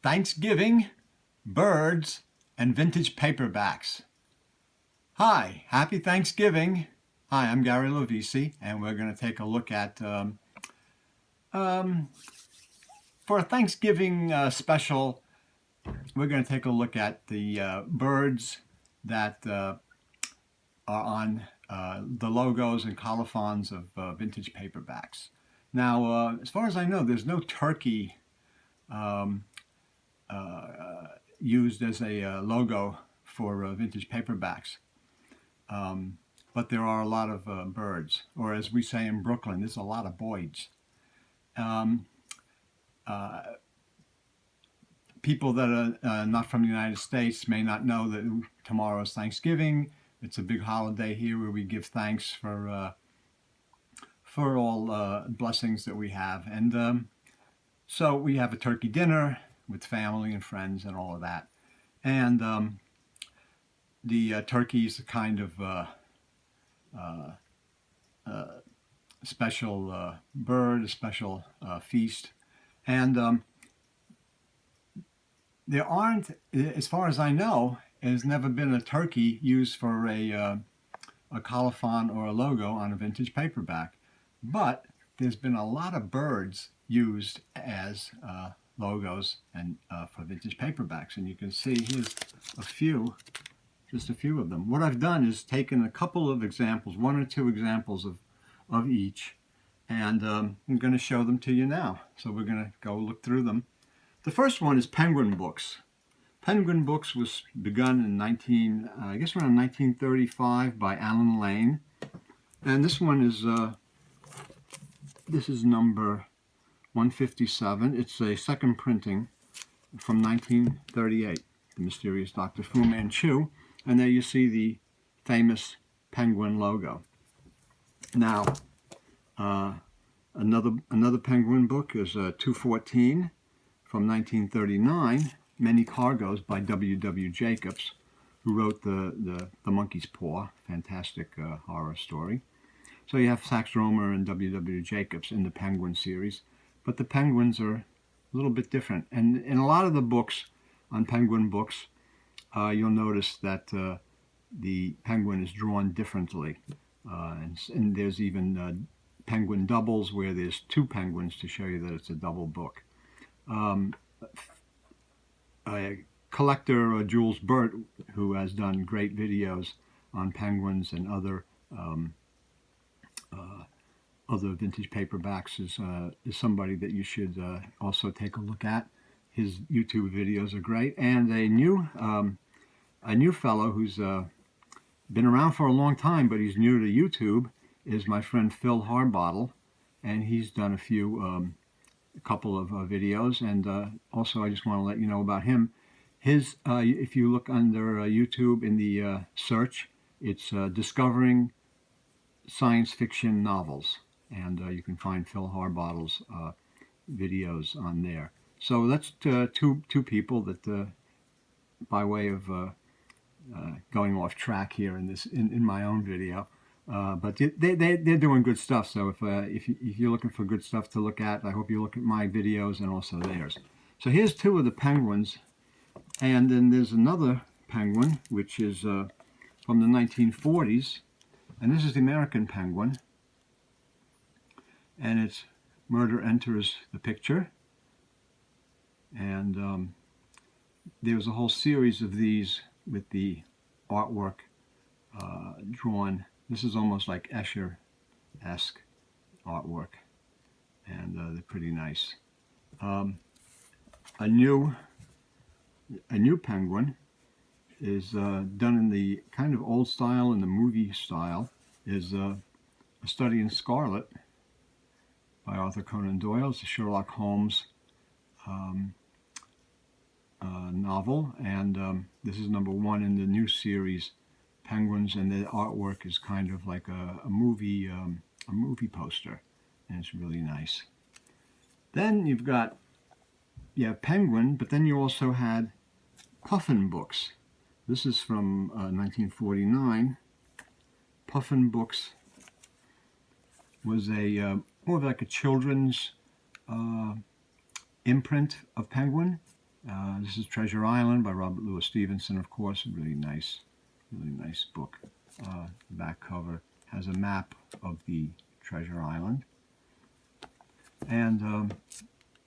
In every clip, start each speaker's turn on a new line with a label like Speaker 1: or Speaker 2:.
Speaker 1: Thanksgiving, birds, and vintage paperbacks. Hi, happy Thanksgiving. Hi, I'm Gary Lovisi, and we're going to take a look at, for a Thanksgiving special, we're going to take a look at the birds that are on the logos and colophons of vintage paperbacks. Now, as far as I know, there's no turkey used as a logo for vintage paperbacks. But there are a lot of birds, or as we say in Brooklyn, there's a lot of boids. People that are not from the United States may not know that tomorrow is Thanksgiving. It's a big holiday here where we give thanks for all blessings that we have. And so we have a turkey dinner with family and friends and all of that. And the turkey is a kind of special bird, a special feast. And there aren't, as far as I know, there's never been a turkey used for a colophon or a logo on a vintage paperback. But there's been a lot of birds used as logos and for vintage paperbacks. And you can see here's a few, just a few of them. What I've done is taken a couple of examples, one or two examples of each, and I'm going to show them to you now. So we're going to go look through them. The first one is Penguin Books. Penguin Books was begun in around 1935 by Alan Lane. And this one is, this is number 157. It's a second printing from 1938, The Mysterious Dr. Fu Manchu. And there you see the famous penguin logo. Now, another penguin book is 214 from 1939, Many Cargoes by W.W. Jacobs, who wrote the Monkey's Paw, fantastic horror story. So you have Sax Rohmer and W.W. Jacobs in the Penguin series, but the penguins are a little bit different. And in a lot of the books on Penguin Books, you'll notice that the penguin is drawn differently. And there's even penguin doubles where there's two penguins to show you that it's a double book. A collector, Jules Burt, who has done great videos on penguins and other vintage paperbacks, is somebody that you should also take a look at. His YouTube videos are great. And a new fellow who's been around for a long time, but he's new to YouTube, is my friend Phil Harbottle, and he's done a couple of videos. And also, I just want to let you know about him. His, if you look under YouTube in the search, it's Discovering Science Fiction Novels, and you can find Phil Harbottle's videos on there. So that's two people that, by way of going off track here in my own video, but they're doing good stuff. So if you're looking for good stuff to look at, I hope you look at my videos and also theirs. So here's two of the penguins, and then there's another penguin which is from the 1940s, and this is the American penguin, and it's Murder Enters the Picture. And there's a whole series of these with the artwork drawn. This is almost like Escher-esque artwork, and they're pretty nice. A new penguin is done in the kind of old style, in the movie style, is A Study in Scarlet by Arthur Conan Doyle. It's a Sherlock Holmes novel, and this is number one in the new series, Penguins, and the artwork is kind of like a movie poster, and it's really nice. Then you've got Penguin, but then you also had Puffin Books. This is from 1949. Puffin Books was more of like a children's imprint of Penguin. This is Treasure Island by Robert Louis Stevenson, of course. A really nice book. The back cover has a map of the Treasure Island. And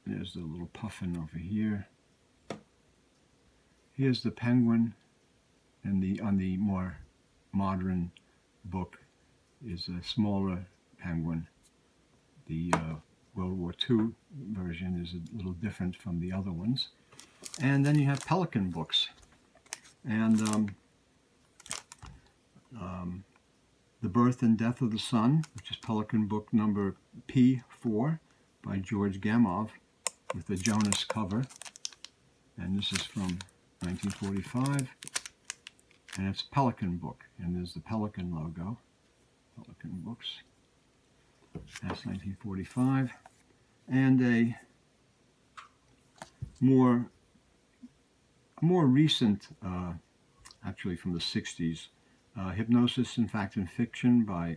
Speaker 1: there's the little puffin over here. Here's the penguin, and on the more modern book is a smaller penguin. The World War II version is a little different from the other ones. And then you have Pelican Books. And The Birth and Death of the Sun, which is Pelican book number P4 by George Gamov with the Jonas cover. And this is from 1945. And it's a Pelican book. And there's the Pelican logo. Pelican Books. That's 1945. And a more recent, actually from the 60s, Hypnosis in Fact and Fiction by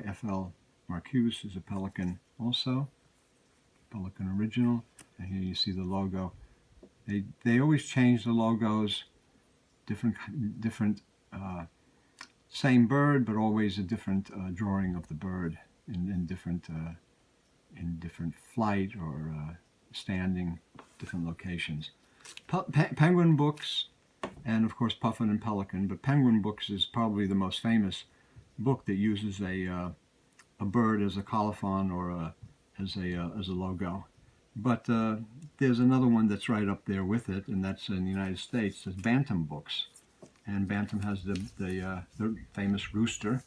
Speaker 1: F.L. Marcuse is a Pelican also. Pelican original. And here you see the logo. They always change the logos, different same bird, but always a different drawing of the bird in different flight or standing, different locations. Penguin Books, and of course Puffin and Pelican, but Penguin Books is probably the most famous book that uses a bird as a colophon or as a logo. But there's another one that's right up there with it, and that's in the United States. It's Bantam Books, and Bantam has the famous rooster.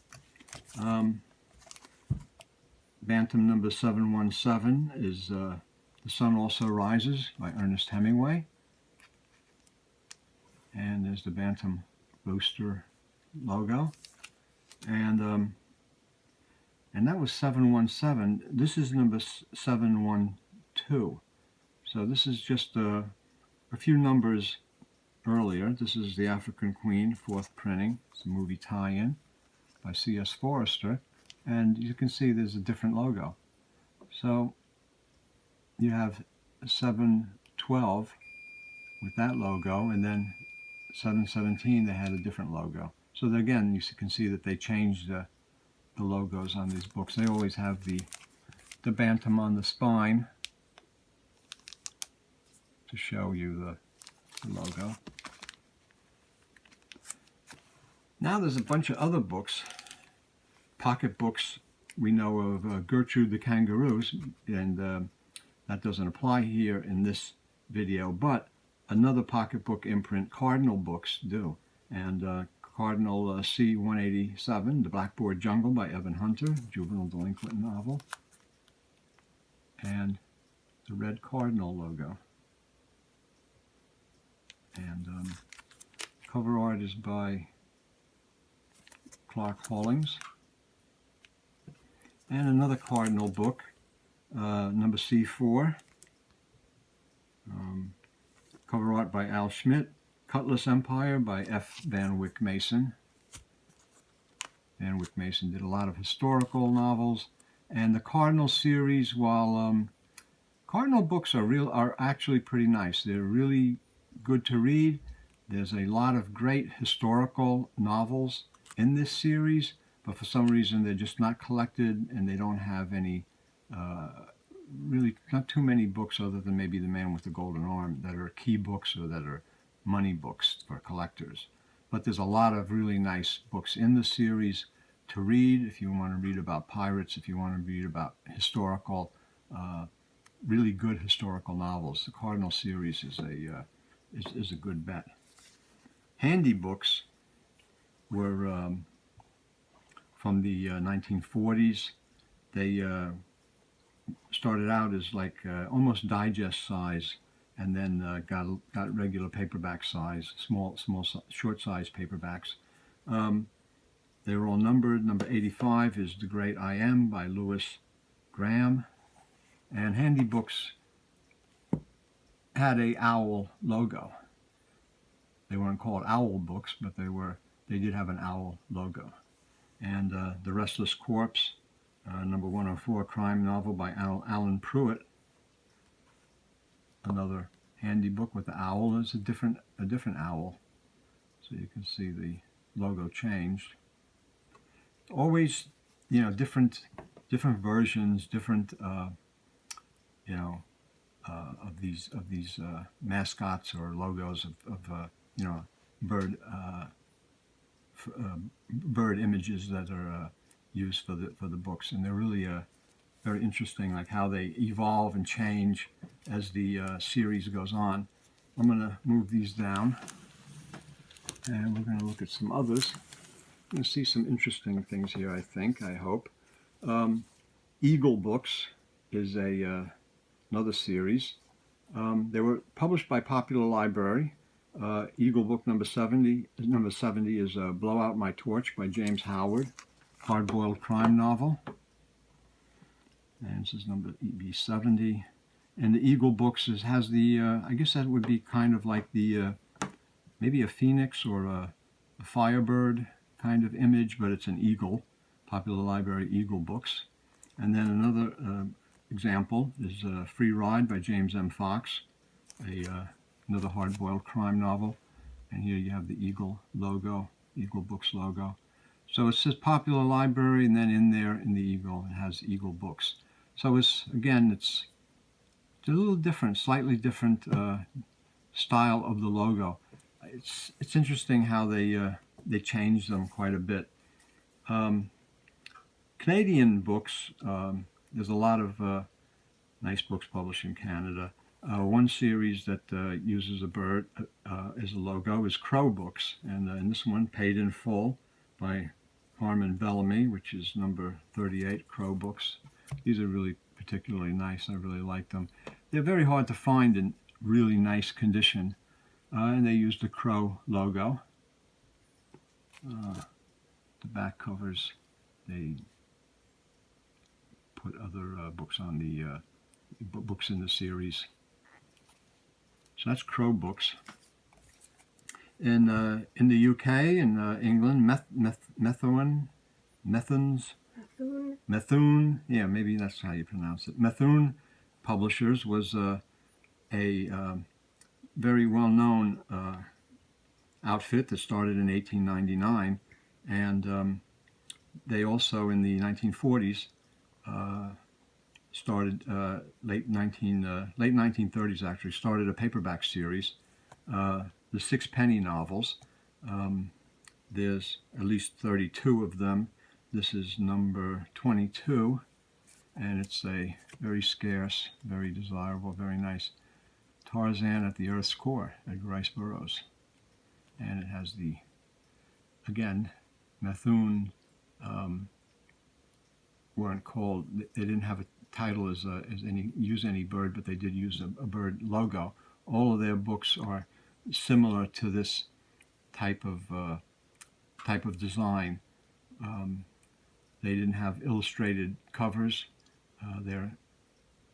Speaker 1: Bantam number 717 is The Sun Also Rises by Ernest Hemingway. And there's the Bantam Booster logo. And that was 717. This is number 712. So this is just a few numbers earlier. This is The African Queen, 4th printing. It's a movie tie-in by C.S. Forrester. And you can see there's a different logo. So you have 712 with that logo, and then 717 they had a different logo. So again, you can see that they changed the logos on these books. They always have the Bantam on the spine to show you the logo. Now there's a bunch of other books. Pocket books, we know of Gertrude the Kangaroos, and that doesn't apply here in this video, but another pocketbook imprint, Cardinal Books, do. And Cardinal C-187, The Blackboard Jungle by Evan Hunter, juvenile delinquent novel. And the Red Cardinal logo. And cover art is by Clark Hollings. And another Cardinal book, number C4. Cover art by Al Schmidt. Cutlass Empire by F. Van Wyck Mason. Van Wyck Mason did a lot of historical novels. And the Cardinal series, while Cardinal books are actually pretty nice. They're really good to read. There's a lot of great historical novels in this series, but for some reason they're just not collected, and they don't have any, really not too many books other than maybe The Man with the Golden Arm that are key books or that are money books for collectors. But there's a lot of really nice books in the series to read if you want to read about pirates, if you want to read about historical, really good historical novels. The Cardinal series is a good bet. Handy books were from the 1940s. They started out as like almost digest size, and then got regular paperback size, small short size paperbacks. They were all numbered. Number 85 is The Great I Am by Lewis Graham. And Handy Books had a owl logo. They weren't called owl books, but they did have an owl logo. And The Restless Corpse, number 104, crime novel by Alan Pruitt, another handy book with the owl. There's a different owl, so you can see the logo changed. Always, different versions, different of these mascots or logos of bird images that are used for the books, and they're really very interesting, like how they evolve and change as the series goes on. I'm going to move these down, and we're going to look at some others. You're going to see some interesting things here, I hope. Eagle Books is another series. They were published by Popular Library. Eagle Book number 70 is Blow Out My Torch by James Howard, hard-boiled crime novel. And this is number EB70. And the Eagle Books has the, I guess that would be kind of like the, maybe a phoenix or a firebird kind of image, but it's an eagle. Popular Library Eagle Books. And then another example is Free Ride by James M. Fox, another hard-boiled crime novel. And here you have the Eagle logo, Eagle Books logo. So it says Popular Library, and then in there, in the Eagle, it has Eagle Books. So it's a little different, slightly different style of the logo. It's interesting how they changed them quite a bit. Canadian books, there's a lot of nice books published in Canada. One series that uses a bird as a logo is Crow Books, and in this one, Paid in Full by Harmon Bellamy, which is number 38, Crow Books. These are really particularly nice. I really like them. They're very hard to find in really nice condition, and they use the Crow logo. The back covers, they put other books on the books in the series. So that's Crow Books. In the UK, in England, Methuen, yeah, maybe that's how you pronounce it. Methuen Publishers was a very well-known outfit that started in 1899, and they also in the 1940s started late 1930s actually started a paperback series, the Sixpenny novels. There's at least 32 of them. This is number 22, and it's a very scarce, very desirable, very nice Tarzan at the Earth's Core, Edgar Rice Burroughs. And it has the, again, Methuen weren't called, they didn't have a title as any bird, but they did use a bird logo. All of their books are similar to this type of design. They didn't have illustrated covers.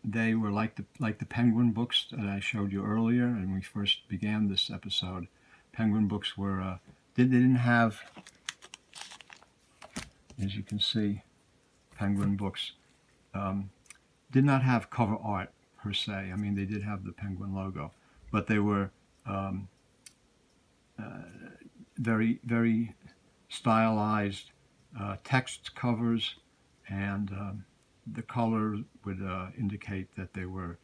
Speaker 1: They were like the Penguin books that I showed you earlier, and we first began this episode. Penguin books were they didn't have, as you can see, Penguin books did not have cover art per se. I mean, they did have the Penguin logo, but they were very, very stylized text covers, and the color would indicate that they were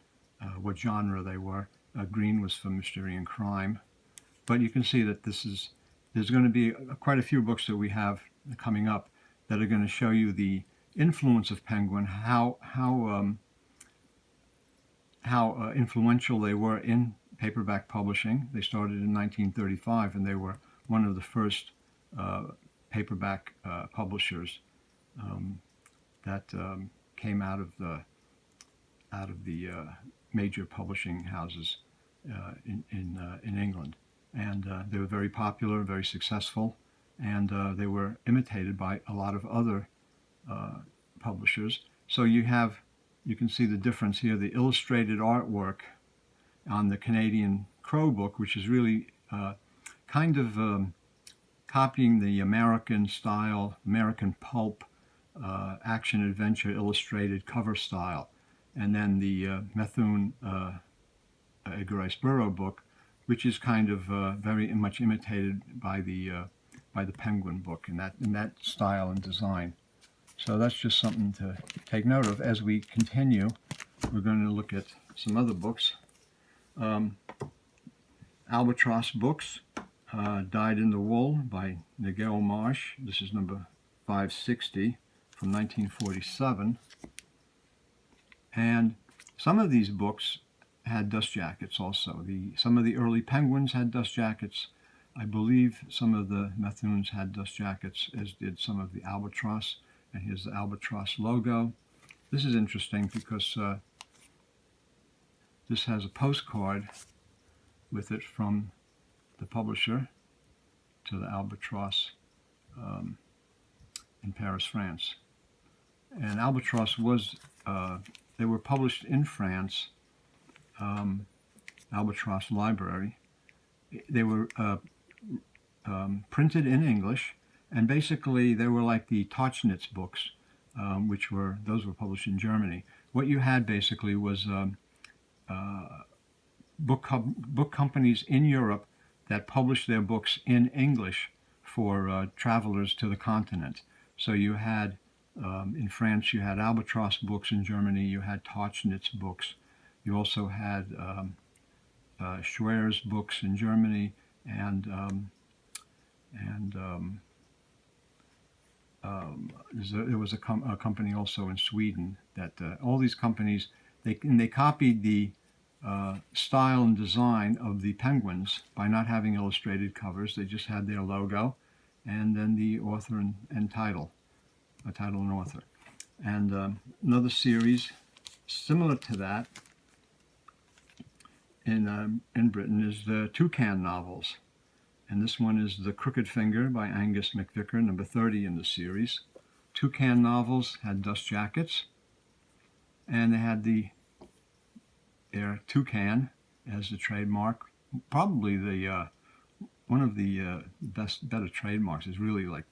Speaker 1: what genre they were. Green was for mystery and crime, but you can see that there's going to be quite a few books that we have coming up that are going to show you the influence of Penguin, how influential they were in paperback publishing. They started in 1935, and they were one of the first paperback publishers that came out of the major publishing houses in England, and they were very popular, very successful, and they were imitated by a lot of other publishers. So you can see the difference here. The illustrated artwork on the Canadian Crow book, which is really kind of copying the American style, American pulp, action-adventure illustrated cover style. And then the Methuen Edgar Rice Burroughs book, which is kind of very much imitated by the Penguin book in that style and design. So that's just something to take note of. As we continue, we're going to look at some other books. Albatross Books, Dyed in the Wool by Nigel Marsh. This is number 560 from 1947. And some of these books had dust jackets also. Some of the early Penguins had dust jackets. I believe some of the Methunes had dust jackets, as did some of the Albatross. And here's the Albatross logo. This is interesting because this has a postcard with it from the publisher to the Albatross in Paris, France. And Albatross was, they were published in France, Albatross Library. They were printed in English, and basically they were like the Tauchnitz books, those were published in Germany. What you had basically was book companies in Europe that published their books in English for travelers to the continent. So you had, in France, you had Albatross Books. In Germany, you had Tauchnitz Books. You also had Schwer's Books in Germany, and there was a company also in Sweden that all these companies, they copied the style and design of the Penguins by not having illustrated covers. They just had their logo and then the author and title, a title and author. And another series similar to that in Britain is the Toucan novels. And this one is The Crooked Finger by Angus Mcvicker, number 30 in the series. Toucan novels had dust jackets, and they had their toucan as the trademark. Probably one of the better trademarks. Is really like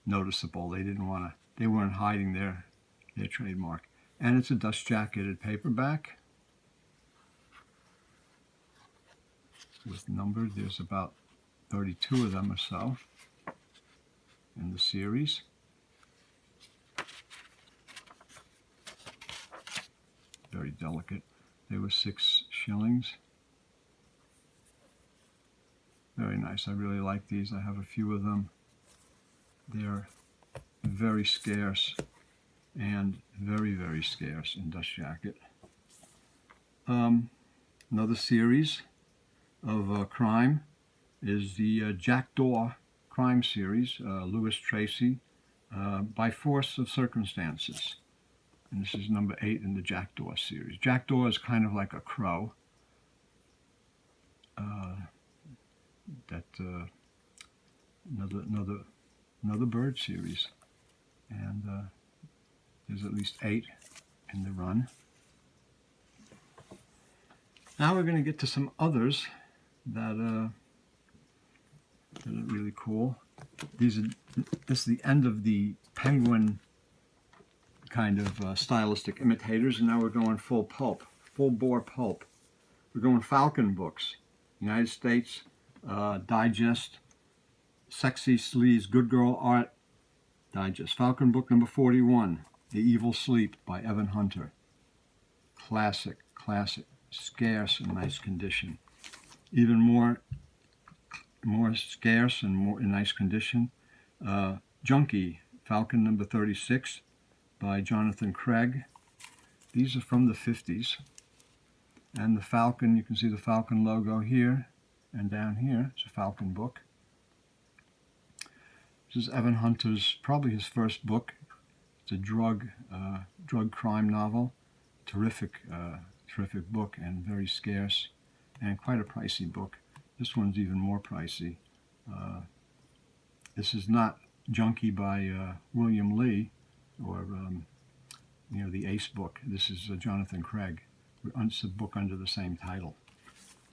Speaker 1: noticeable. They weren't hiding their trademark. And it's a dust jacketed paperback with numbered. There's about 32 of them or so in the series. Very delicate. They were 6 shillings. Very nice. I really like these. I have a few of them. They're very scarce and very, very scarce in dust jacket. Another series of crime is the Jackdaw crime series, Louis Tracy, By Force of Circumstances. And this is number 8 in the Jackdaw series. Jackdaw is kind of like a crow. Another bird series. And there's at least 8 in the run. Now we're going to get to some others that are really cool. This is the end of the Penguin kind of stylistic imitators, and now we're going full pulp, full bore pulp. We're going Falcon Books, United States Digest, Sexy Sleaze Good Girl Art Digest. Falcon Book number 41, The Evil Sleep by Evan Hunter. Classic, scarce and nice condition. Even more scarce and more in nice condition. Junkie, Falcon number 36 by Jonathan Craig. These are from the 50s. And the Falcon, you can see the Falcon logo here and down here. It's a Falcon book. This is Evan Hunter's, probably his first book. It's a drug crime novel. Terrific book and very scarce and quite a pricey book. This one's even more pricey. This is not Junkie by William Lee or the Ace book. This is Jonathan Craig. It's a book under the same title.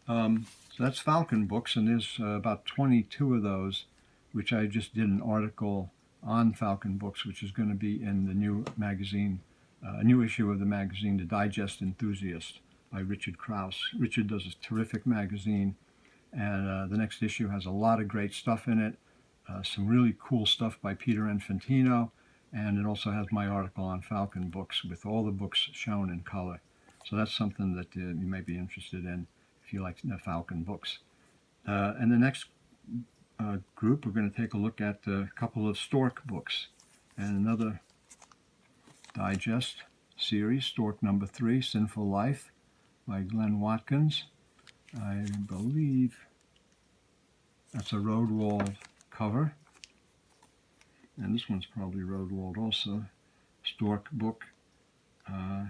Speaker 1: So that's Falcon Books, and there's about 22 of those, which I just did an article on Falcon Books, which is going to be in the new magazine, a new issue of the magazine, The Digest Enthusiast, by Richard Krause. Richard does a terrific magazine, and the next issue has a lot of great stuff in it. Some really cool stuff by Peter Infantino, and it also has my article on Falcon Books with all the books shown in color. So that's something that you may be interested in if you like the Falcon Books. And the next group, we're going to take a look at a couple of Stork books and another digest series, Stork number 3, Sinful Life by Glenn Watkins. I believe that's a road-walled cover, and this one's probably road-walled also. Stork book. I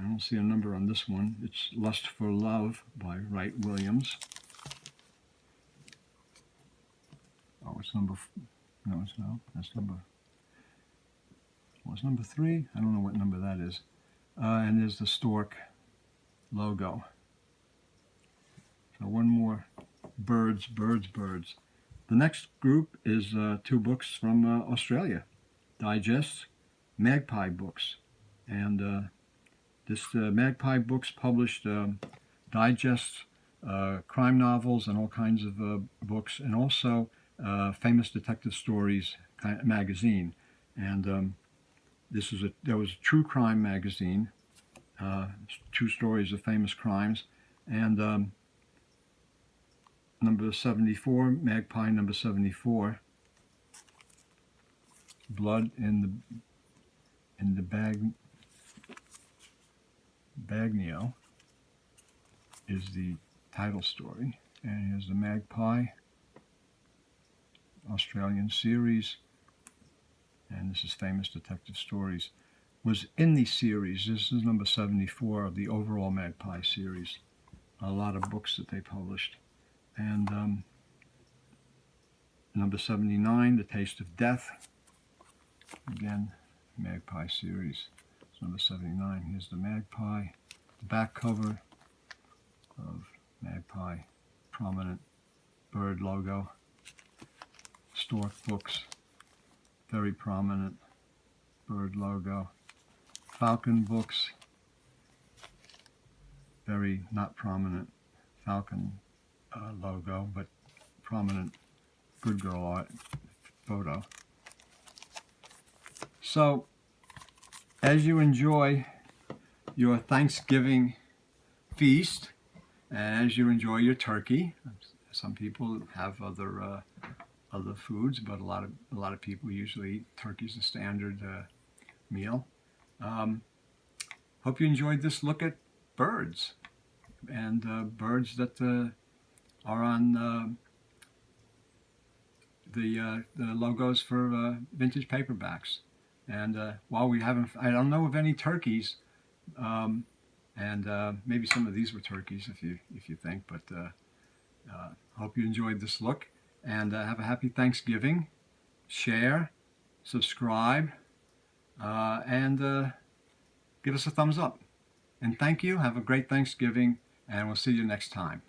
Speaker 1: don't see a number on this one. It's Lust for Love by Wright Williams. Oh, it's number. That's number. What's number 3? I don't know what number that is. And there's the Stork logo. So one more. Birds. The next group is 2 books from Australia. Digest, Magpie Books. And this Magpie Books published digest crime novels and all kinds of books, and also famous detective stories kind of magazine. And there was a true crime magazine, true stories of famous crimes, and number 74, Magpie number 74, Blood in the Bagnio is the title story. And here's the Magpie Australian series, and this is famous detective stories. Was in the series. This is number 74 of the overall Magpie series. A lot of books that they published. And number 79, The Taste of Death. Again, Magpie series. It's number 79. Here's the Magpie. The back cover of Magpie. Prominent bird logo. Stork Books. Very prominent bird logo. Falcon Books. Very not prominent Falcon logo, but prominent good girl art photo. So, as you enjoy your Thanksgiving feast, and as you enjoy your turkey, some people have other foods, but a lot of people usually eat turkey as a standard meal. Hope you enjoyed this look at birds, and birds that are on the logos for vintage paperbacks. And while we haven't, I don't know of any turkeys, and maybe some of these were turkeys if you think. But hope you enjoyed this look, and have a happy Thanksgiving. Share, subscribe, and give us a thumbs up. And thank you. Have a great Thanksgiving, and we'll see you next time.